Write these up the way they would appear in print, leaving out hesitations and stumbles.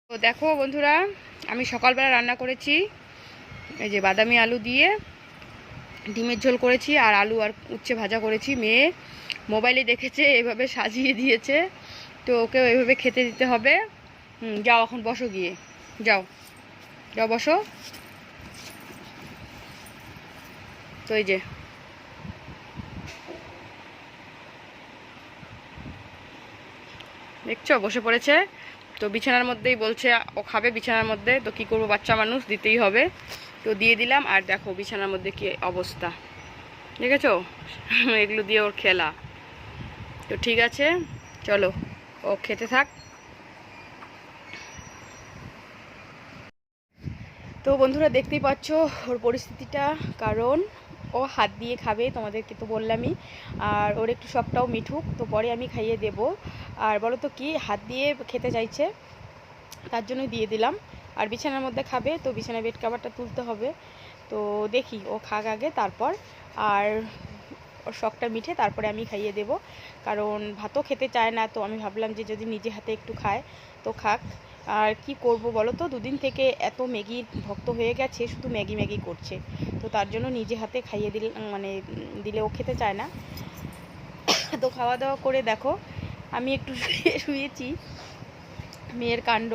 তো দেখো বন্ধুরা, আমি সকালবেলা রান্না করেছি এই যে বাদামি আলু দিয়ে ডিমের ঝোল করেছি, আর আলু আর উচ্ছে ভাজা করেছি। মেয়ে মোবাইলে দেখেছে, এভাবে সাজিয়ে দিয়েছে, তো ওকে এভাবে খেতে দিতে হবে। যাও এখন বসো, গিয়ে যাও যাও বসো। তো এই যে দেখছো বসে পড়েছে, তো বিছানার মধ্যেই বলছে ও খাবে বিছানার মধ্যে। তো কী করবো, বাচ্চা মানুষ, দিতেই হবে। তো দিয়ে দিলাম। আর দেখো বিছানার মধ্যে কি অবস্থা দেখেছো, এগুলো দিয়ে ওর খেলা। তো ঠিক আছে, চলো ও খেতে থাক। তো বন্ধুরা দেখতেই পাচ্ছ ওর পরিস্থিতিটা, কারণ ও হাত দিয়ে খাবে, তোমাদেরকে তো বললামই। আর ওর একটু সবটাও মিঠুক, তো পরে আমি খাইয়ে দেব। আর বলো তো কি, হাত দিয়ে খেতে চাইছে, তার জন্যই দিয়ে দিলাম। আর বিছানার মধ্যে খাবে, তো বিছানায় বেড কাভারটা তুলতে হবে। তো দেখি ও খাক আগে, তারপর আর ওর শখটা মিঠে তারপরে আমি খাইয়ে দেব। কারণ ভাতও খেতে চায় না, তো আমি ভাবলাম যে যদি নিজে হাতে একটু খায় তো খাক। আর কি করব বলো তো, দুদিন থেকে এত ম্যাগির ভক্ত হয়ে গেছে, শুধু ম্যাগি ম্যাগি করছে। তো তার জন্য নিজে হাতে খাইয়ে দিলে, মানে দিলে ও খেতে চায় না। তো খাওয়া দাওয়া করে দেখো আমি একটু শুয়েছি। মেয়ের কাণ্ড,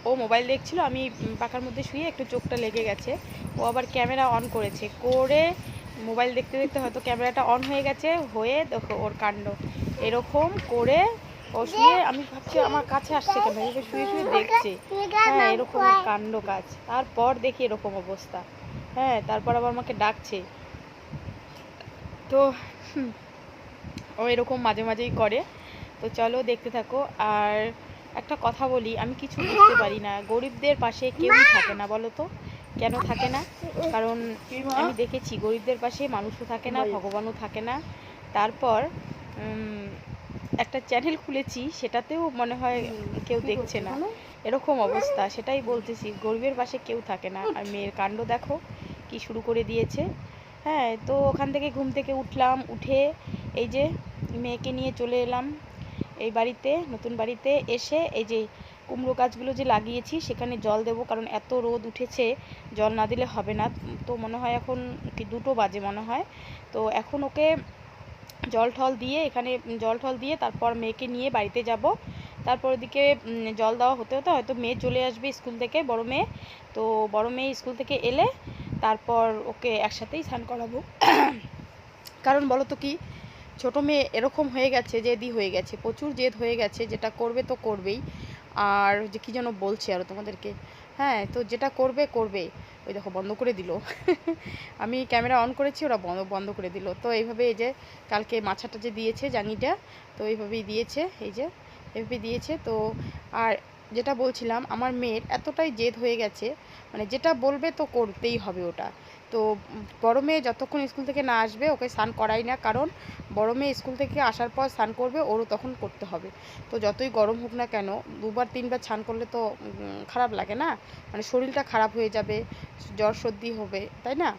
ও মোবাইল দেখছিল, আমি পাখার মধ্যে শুয়ে একটু চোখটা লেগে গেছে। ও আবার ক্যামেরা অন করেছে, করে মোবাইল দেখতে দেখতে হয়তো ক্যামেরাটা অন হয়ে গেছে, হয়ে দেখো ওর কাণ্ড এরকম করে ও শুয়ে, আমি ভাবছি আমার কাছে আসছে কেন, এভাবে শুয়ে শুয়ে দেখছে। হ্যাঁ, এরকম কাণ্ড কাজ। তারপর দেখি এরকম অবস্থা। হ্যাঁ, তারপর আবার আমাকে ডাকছে। তো ও এরকম মাঝে মাঝেই করে। তো চলো দেখতে থাকো। আর একটা কথা বলি, আমি কিছু বুঝতে পারি না, গরিবদের পাশে কেউই থাকে না, বলো তো কেন থাকে না? কারণ আমি দেখেছি গরিবদের পাশে মানুষও থাকে না, ভগবানও থাকে না। তারপর একটা চ্যানেল খুলেছি, সেটাতেও মনে হয় কেউ দেখছে না, এরকম অবস্থা। সেটাই বলতেছি, গরিবের পাশে কেউ থাকে না। আর মেয়ের কাণ্ড দেখো কি শুরু করে দিয়েছে। হ্যাঁ, তো ওখান থেকে ঘুম থেকে উঠলাম, উঠে এই যে মেয়েকে নিয়ে চলে এলাম এই বাড়িতে, নতুন বাড়িতে এসে এই যে কুমড়ো গাছগুলো যে লাগিয়েছি সেখানে জল দেব, কারণ এত রোদ উঠেছে, জল না দিলে হবে না। তো মনে হয় এখন কি 2টো বাজে মনে হয়। তো এখন ওকে জল ঠল দিয়ে, এখানে জল ঠল দিয়ে তারপর মেয়েকে নিয়ে বাড়িতে যাব। তারপর ওদিকে জল দেওয়া হতে হতে হয়তো মেয়ে চলে আসবে স্কুল থেকে, বড় মেয়ে। তো বড় মেয়ে স্কুল থেকে এলে তারপর ওকে একসাথেই স্নান করাবো। কারণ বলো তো কি, ছোটো মেয়ে এরকম হয়ে গেছে, জেদি হয়ে গেছে, প্রচুর জেদ হয়ে গেছে, যেটা করবে তো করবেই। আর যে কী যেন বলছে আরও তোমাদেরকে, হ্যাঁ, তো যেটা করবে করবে। ওই দেখো বন্ধ করে দিল। আমি ক্যামেরা অন করেছি, ওরা বন্ধ করে দিল। তো এইভাবে এই যে কালকে মাছাটা যে দিয়েছে জাঙিটা, তো এইভাবেই দিয়েছে, এই যে এভাবে দিয়েছে। তো আর যেটা বলছিলাম, আমার মেয়ের এতটাই জেদ হয়ে গেছে, মানে যেটা বলবে তো করতেই হবে ওটা। তো বড় মেয়ে যতক্ষণ স্কুল থেকে না আসবে ওকে স্নান করাই না, কারণ বড় মেয়ে স্কুল থেকে আসার পর স্নান করবে, ওরও তখন করতে হবে। তো যতই গরম হোক না কেন, 2বার 3বার স্নান করলে তো খারাপ লাগে না, মানে শরীরটা খারাপ হয়ে যাবে, জ্বর সর্দি হবে, তাই না?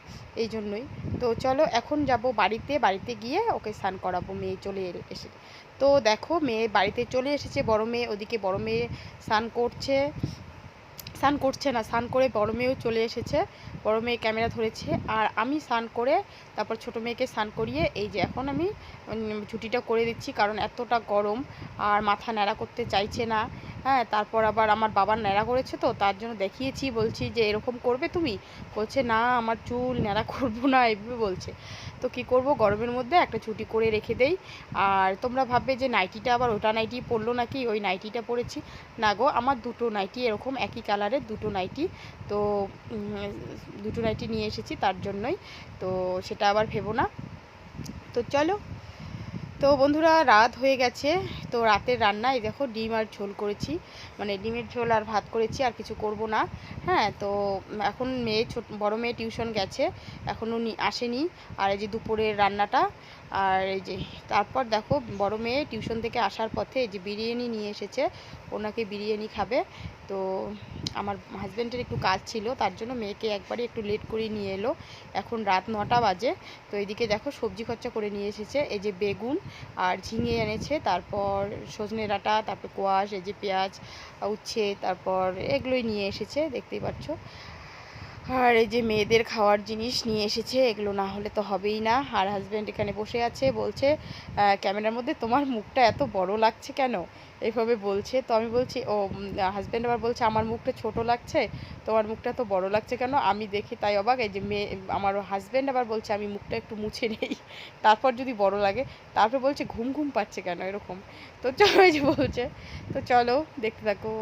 এই জন্যই। তো চলো এখন যাব বাড়িতে, বাড়িতে গিয়ে ওকে স্নান করাবো, মেয়ে চলে এসে। তো দেখো মেয়ে বাড়িতে চলে এসেছে, বড় মেয়ে ওদিকে, বড় মেয়ে স্নান করছে, স্নান করছে না, স্নান করে বড় মেয়েও চলে এসেছে, বড় মেয়ে ক্যামেরা ধরেছে। আর আমি স্নান করে তারপর ছোটো মেয়েকে স্নান করিয়ে এই যে এখন আমি ছুটিটা করে দিচ্ছি, কারণ এতটা গরম আর মাথা ন্যাড়া করতে চাইছে না। হ্যাঁ, তারপর আবার আমার বাবার ন্যাড়া করেছে, তো তার জন্য দেখিয়েছি, বলছি যে এরকম করবে তুমি, বলছে না আমার চুল ন্যাড়া করবো না, এভাবে বলছে। তো কি করব, গরমের মধ্যে একটা ছুটি করে রেখে দেই। আর তোমরা ভাববে যে নাইটিটা আবার ওটা নাইটি পরলো নাকি, ওই নাইটিটা পরেছি না গো, আমার 2টো নাইটি এরকম একই কালারের 2টো নাইটি। তো 2টো নাইটি নিয়ে এসেছি তার জন্যই, তো সেটা আবার ভেবো না। তো চলো। তো বন্ধুরা রাত হয়ে গেছে, তো রাতের রান্না এই দেখো ডিম আর ঝোল করেছি, মানে ডিমের ঝোল আর ভাত করেছি, আর কিছু করব না। হ্যাঁ, তো এখন মেয়ে বড় মেয়ে টিউশন গেছে, এখনও আসেনি। আর এই যে দুপুরের রান্নাটা, আর এই যে তারপর দেখো বড় মেয়ে টিউশন থেকে আসার পথে এই যে বিরিয়ানি নিয়ে এসেছে, ওনাকে বিরিয়ানি খাবে। তো আমার হাজব্যান্ডের একটু কাজ ছিল, তার জন্য মেয়েকে একবারে একটু লেট করে নিয়ে এলো, এখন রাত 9টা বাজে। তো এইদিকে দেখো সবজি খরচা করে নিয়ে এসেছে, এই যে বেগুন আর ঝিঙে এনেছে, তারপর তারপর সজনে ডাঁটা, তারপর কোয়াশ, এই যে পেঁয়াজ, উচ্ছে, তারপর এগুলোই নিয়ে এসেছে, দেখতেই পাচ্ছ। আর এই যে মেয়েদের খাওয়ার জিনিস নিয়ে এসেছে, এগুলো না হলে তো হবেই না। আর হাজব্যান্ড এখানে বসে আছে, বলছে ক্যামেরার মধ্যে তোমার মুখটা এত বড় লাগছে কেন, এইভাবে বলছে। তো আমি বলছি, ও হাজব্যান্ড আবার বলছে আমার মুখটা ছোট লাগছে, তোমার মুখটা তো বড় লাগছে কেন। আমি দেখি তাই অবাক, এই যে মেয়ে আমার হাজব্যান্ড আবার বলছে আমি মুখটা একটু মুছে নেই, তারপর যদি বড় লাগে। তারপর বলছে ঘুম ঘুম পাচ্ছে কেন এরকম। তো চলো, এই যে বলছে, তো চলো দেখতে থাকো।